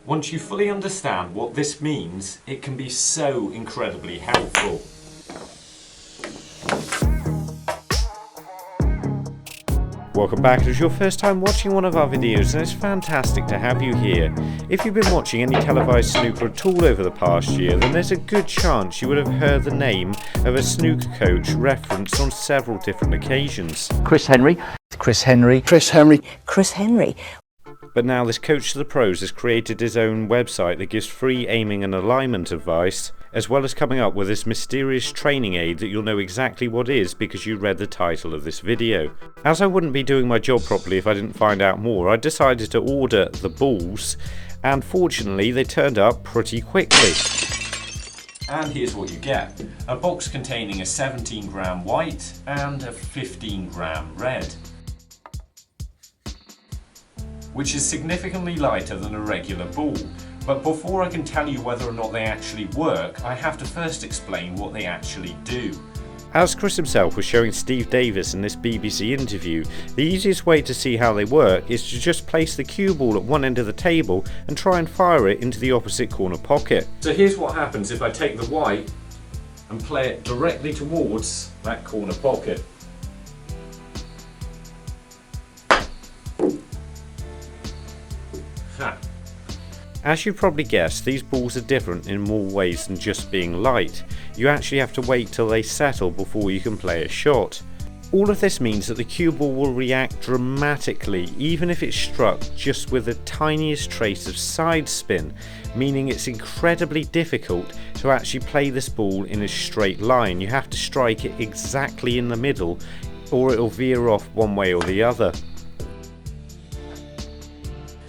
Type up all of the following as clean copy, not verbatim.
Once you fully understand what this means, it can be so incredibly helpful. Welcome back. If it's your first time watching one of our videos, and it's fantastic to have you here. If you've been watching any televised snooker at all over the past year, then there's a good chance you would have heard the name of a snooker coach referenced on several different occasions. Chris Henry. Chris Henry. Chris Henry. Chris Henry. But now this coach to the pros has created his own website that gives free aiming and alignment advice, as well as coming up with this mysterious training aid that you'll know exactly what is because you read the title of this video. As I wouldn't be doing my job properly if I didn't find out more, I decided to order the balls, and fortunately they turned up pretty quickly. And here's what you get. A box containing a 17-gram white and a 15-gram red, which is significantly lighter than a regular ball. But before I can tell you whether or not they actually work, I have to first explain what they actually do. As Chris himself was showing Steve Davis in this BBC interview, the easiest way to see how they work is to just place the cue ball at one end of the table and try and fire it into the opposite corner pocket. So here's what happens if I take the white and play it directly towards that corner pocket. As you probably guessed, these balls are different in more ways than just being light. You actually have to wait till they settle before you can play a shot. All of this means that the cue ball will react dramatically even if it's struck just with the tiniest trace of side spin, meaning it's incredibly difficult to actually play this ball in a straight line. You have to strike it exactly in the middle or it'll veer off one way or the other.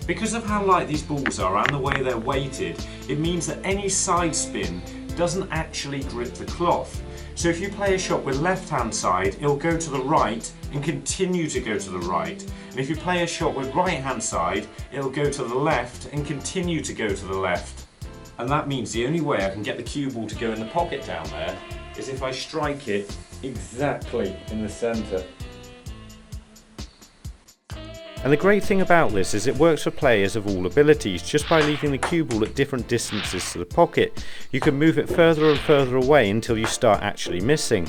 Because of how light these balls are and the way they're weighted, it means that any side spin doesn't actually grip the cloth. So if you play a shot with left hand side, it'll go to the right and continue to go to the right. And if you play a shot with right hand side, it'll go to the left and continue to go to the left. And that means the only way I can get the cue ball to go in the pocket down there is if I strike it exactly in the centre. And the great thing about this is it works for players of all abilities. Just by leaving the cue ball at different distances to the pocket, you can move it further and further away until you start actually missing.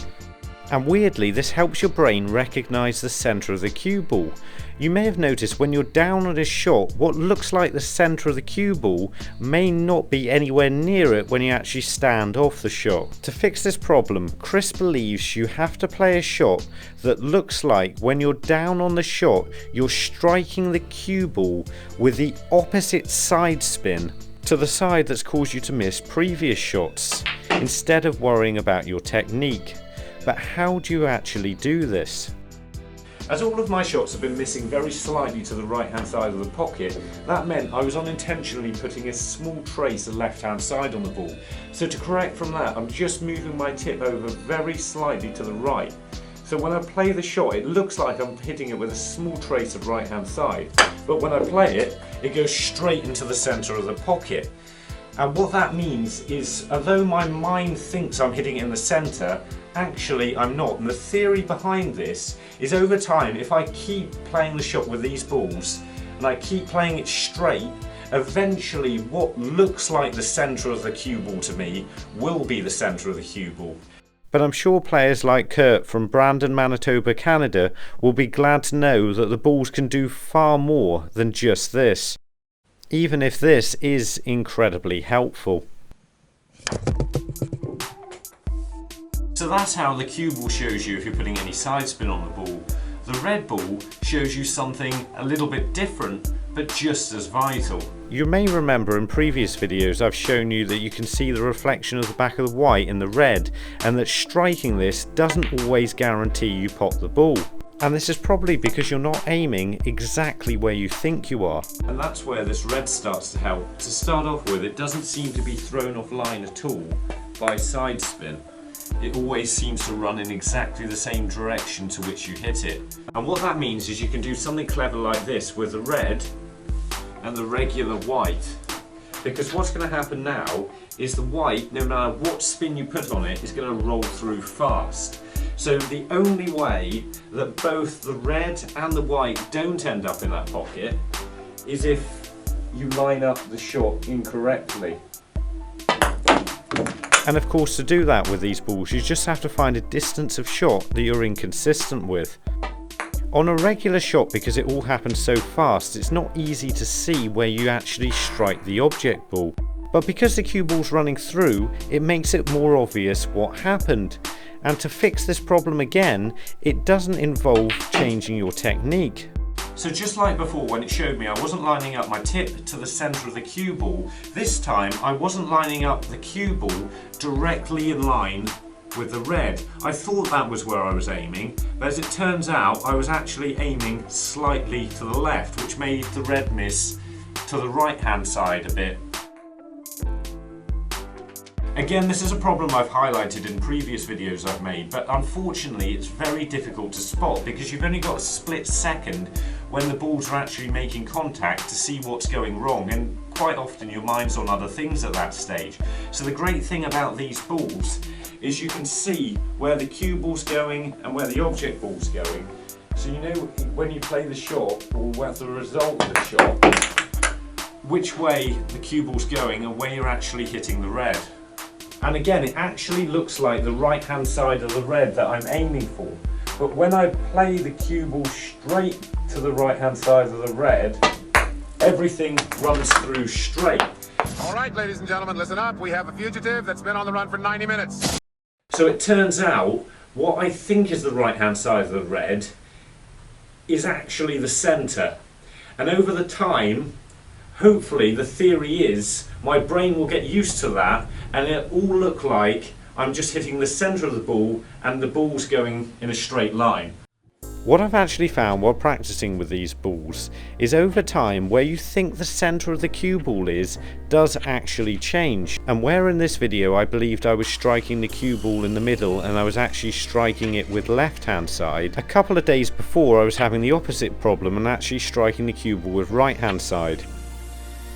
And weirdly, this helps your brain recognise the centre of the cue ball. You may have noticed when you're down on a shot, what looks like the centre of the cue ball may not be anywhere near it when you actually stand off the shot. To fix this problem, Chris believes you have to play a shot that looks like when you're down on the shot, you're striking the cue ball with the opposite side spin to the side that's caused you to miss previous shots, instead of worrying about your technique. But how do you actually do this? As all of my shots have been missing very slightly to the right hand side of the pocket, that meant I was unintentionally putting a small trace of left hand side on the ball. So to correct from that, I'm just moving my tip over very slightly to the right. So when I play the shot, it looks like I'm hitting it with a small trace of right hand side. But when I play it, it goes straight into the centre of the pocket. And what that means is, although my mind thinks I'm hitting it in the centre, actually I'm not. And the theory behind this is, over time, if I keep playing the shot with these balls and I keep playing it straight, eventually what looks like the centre of the cue ball to me will be the centre of the cue ball. But I'm sure players like Kurt from Brandon, Manitoba, Canada will be glad to know that the balls can do far more than just this, even if this is incredibly helpful. So that's how the cue ball shows you if you're putting any side spin on the ball. The red ball shows you something a little bit different, but just as vital. You may remember in previous videos I've shown you that you can see the reflection of the back of the white in the red, and that striking this doesn't always guarantee you pop the ball. And this is probably because you're not aiming exactly where you think you are. And that's where this red starts to help. To start off with, it doesn't seem to be thrown off line at all by side spin. It always seems to run in exactly the same direction to which you hit it. And what that means is you can do something clever like this with the red and the regular white. Because what's going to happen now is the white, no matter what spin you put on it, is going to roll through fast. So the only way that both the red and the white don't end up in that pocket is if you line up the shot incorrectly. And of course, to do that with these balls, you just have to find a distance of shot that you're inconsistent with. On a regular shot, because it all happens so fast, it's not easy to see where you actually strike the object ball. But because the cue ball's running through, it makes it more obvious what happened. And to fix this problem again, it doesn't involve changing your technique. So just like before when it showed me I wasn't lining up my tip to the centre of the cue ball, this time I wasn't lining up the cue ball directly in line with the red. I thought that was where I was aiming, but as it turns out I was actually aiming slightly to the left, which made the red miss to the right hand side a bit. Again, this is a problem I've highlighted in previous videos I've made, but unfortunately it's very difficult to spot because you've only got a split second when the balls are actually making contact to see what's going wrong, and quite often your mind's on other things at that stage. So the great thing about these balls is you can see where the cue ball's going and where the object ball's going. So you know when you play the shot, or what's the result of the shot, which way the cue ball's going and where you're actually hitting the red. And again, it actually looks like the right hand side of the red that I'm aiming for. But when I play the cue ball straight to the right hand side of the red, everything runs through straight. All right, ladies and gentlemen, listen up. We have a fugitive that's been on the run for 90 minutes. So it turns out what I think is the right hand side of the red is actually the centre. And over the time, hopefully the theory is my brain will get used to that and it'll all look like I'm just hitting the centre of the ball and the ball's going in a straight line. What I've actually found while practicing with these balls is over time where you think the centre of the cue ball is does actually change, and where in this video I believed I was striking the cue ball in the middle and I was actually striking it with left hand side, a couple of days before I was having the opposite problem and actually striking the cue ball with right hand side.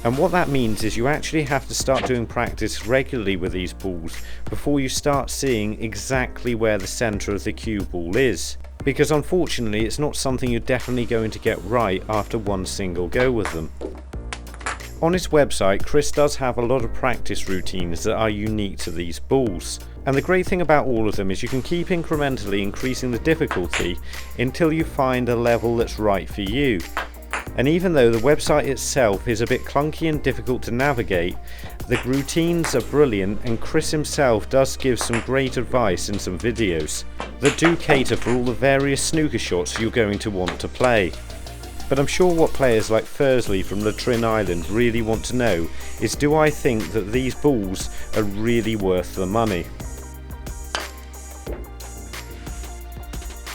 And what that means is you actually have to start doing practice regularly with these balls before you start seeing exactly where the centre of the cue ball is. Because unfortunately it's not something you're definitely going to get right after one single go with them. On his website, Chris does have a lot of practice routines that are unique to these balls. And the great thing about all of them is you can keep incrementally increasing the difficulty until you find a level that's right for you. And even though the website itself is a bit clunky and difficult to navigate, the routines are brilliant, and Chris himself does give some great advice in some videos that do cater for all the various snooker shots you're going to want to play. But I'm sure what players like Fursley from Latrin Island really want to know is, do I think that these balls are really worth the money?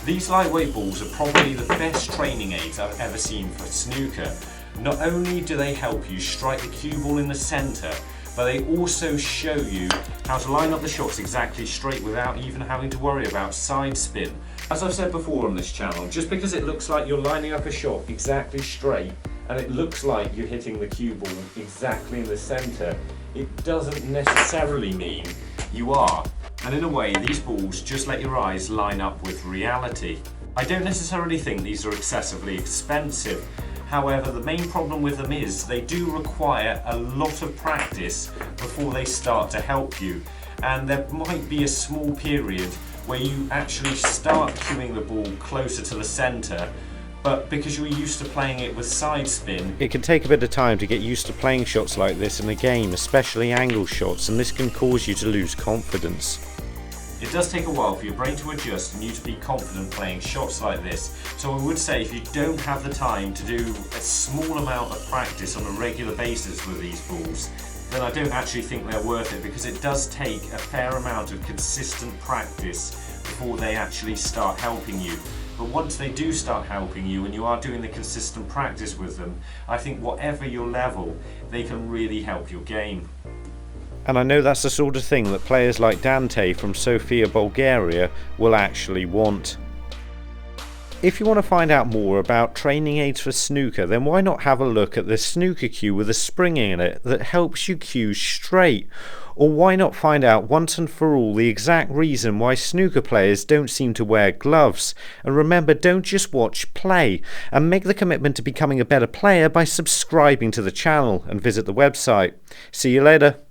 These lightweight balls are probably the best training aids I've ever seen for snooker. Not only do they help you strike the cue ball in the centre, but they also show you how to line up the shots exactly straight without even having to worry about side spin. As I've said before on this channel, just because it looks like you're lining up a shot exactly straight and it looks like you're hitting the cue ball exactly in the centre, it doesn't necessarily mean you are. And in a way, these balls just let your eyes line up with reality. I don't necessarily think these are excessively expensive. However, the main problem with them is they do require a lot of practice before they start to help you. And there might be a small period where you actually start cueing the ball closer to the centre, but because you're used to playing it with side spin, it can take a bit of time to get used to playing shots like this in a game, especially angle shots, and this can cause you to lose confidence. It does take a while for your brain to adjust and you to be confident playing shots like this. So I would say if you don't have the time to do a small amount of practice on a regular basis with these balls, then I don't actually think they're worth it, because it does take a fair amount of consistent practice before they actually start helping you. But once they do start helping you and you are doing the consistent practice with them, I think whatever your level, they can really help your game. And I know that's the sort of thing that players like Dante from Sofia, Bulgaria will actually want. If you want to find out more about training aids for snooker, then why not have a look at the snooker cue with a spring in it that helps you cue straight? Or why not find out once and for all the exact reason why snooker players don't seem to wear gloves? And remember, don't just watch, play, and make the commitment to becoming a better player by subscribing to the channel and visit the website. See you later.